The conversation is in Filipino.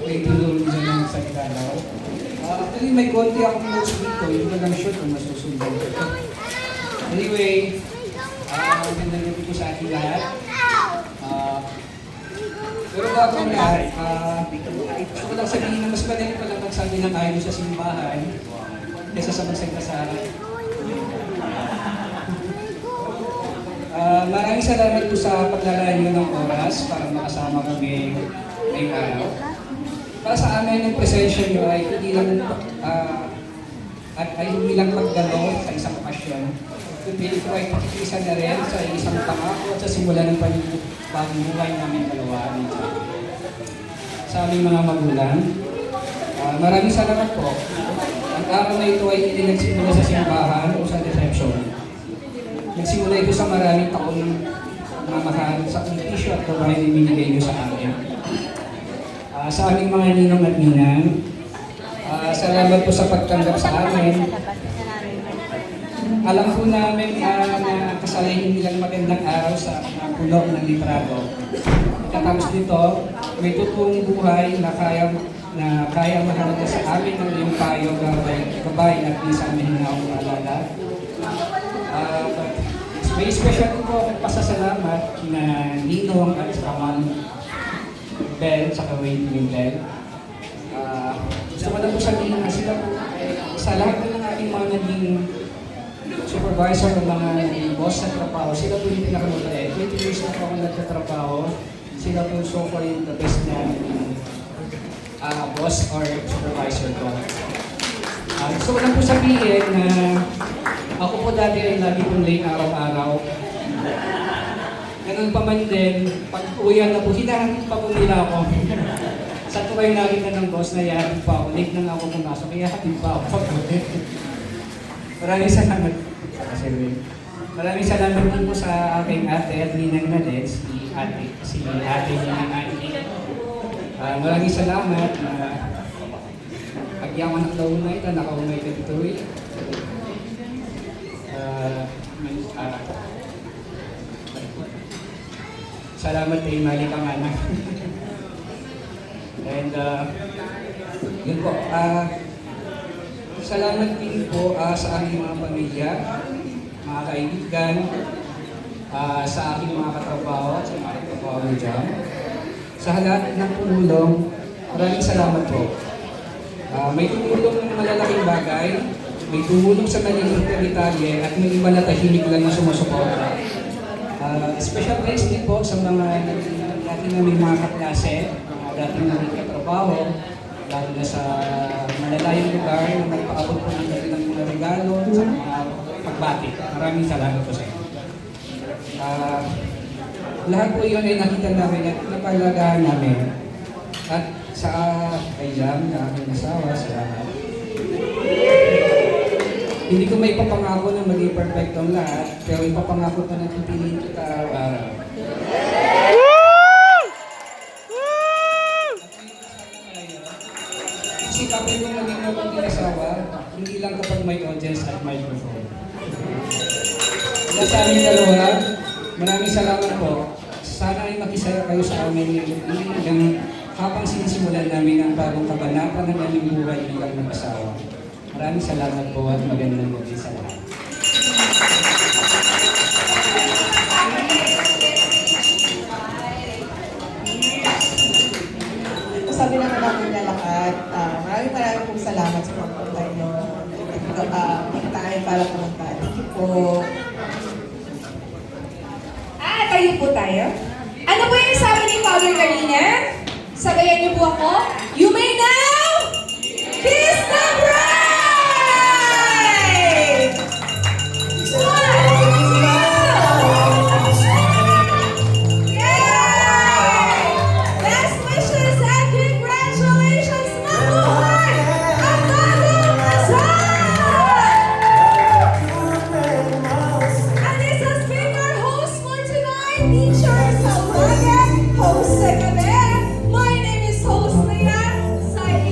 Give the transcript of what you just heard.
may tulong dyan ng salita daw. Actually, may konti akong notes dito. Hindi ko lang sure kung masusundan ko ito. Anyway, magandang gabi po sa ating lahat. Pero bago ang lahat, gusto ko lang sabihin na mas madali pa lang magsabi ng ayaw sa simbahan kaysa sa magsagda sa harap. Maraming salamat po sa paglalaan nyo ng oras para makasama kami ngayong araw. Para sa amin, ang presensya nyo ay hindi lang pagdalo sa isang pasyon, kundi ito ay pakikisa na rin sa isang pangako at sa simula ng bagong buhay namin dalawa sa aming mga magulang. Maraming salamat po. Ang araw na ito ay hindi nagsimula sa simbahan o sa reception. Nagsimula ito sa maraming taong mamahal sa sakripisyo at babae na binigay nyo sa amin. Sa aming mga ninong at ninang, salamat po sa pagtanggap sa amin. Alam po namin na kasalahin nilang magandang araw sa pulo ng litrato. Katapos nito, may totoong buhay na kaya mahalaga sa amin ng iyong payo, gabay at minsan mahinaong maalala. May special po akong pasasalamat na Ninong at sa Ma'am Bell, sa Wayne Bell. Gusto ko na po sabihin na sila po, sa lahat ng aking mga naging supervisor o mga naging boss sa trabaho, sila po yung pinakamabait. 20 years na po ako nagtatrabaho, sila po so far yung the best na boss or supervisor ko. Gusto ko lang po sabihin na ako po dati ay lagi kong late araw-araw. Ganun pa man din, pag uwian na po, hinahanap pa po nila ako. Sa tuway nakita ng boss na yahatid pa ako, late na nga ako pumasok, kaya hatid pa ako. Maraming salamat. Maraming salamat din po sa aking ate at ninang na din, si ate ninang Andy. Maraming salamat na agyaman at launay na nakaunay ka dito eh. Salamat kay Mali Panganak. And yun po, salamat din po sa aking mga pamilya, mga kaibigan, sa aking mga katrabaho at sa mga katrabaho na dyan. Sa lahat ng tumulong, maraming salamat po. May tumulong ng malalaking bagay, may tumulong sa maliit na detalye at may iba na tahimik lang na sumusuporta. Special thanks din po sa mga dating naming mga kaklase, mga dating naming katrabaho, lalo na sa malalayong lugar na nagpaabot po ng dating mga regalo sa mga pagbati. Maraming salamat po sa inyo. Lahat po yun ay nakita namin at napalagahan namin. At sa kailang na aking asawa, salamat. Hindi ko may papangako na maging perfect ang lahat, pero ipapangako ko na pipiliin kita araw-araw. Sikapin mo maging mabuting asawa, hindi lang kapag may audience at microphone. Kaya sa aming dalawa, maraming salamat po. Sana ay makisaya kayo sa amin yung habang sinisimulan namin ang bagong kabanata ng aming buhay bilang mag-asawa. Maraming salamat po at magandang gabi sa lahat. Sabi naman natin na lahat, maraming pong salamat sa pagpunta nyo. Tayo para pumunta. Thank you po. Tayo po tayo. Ano po yung sabi ni Father kanina? Sabayan niyo po ako. You may na!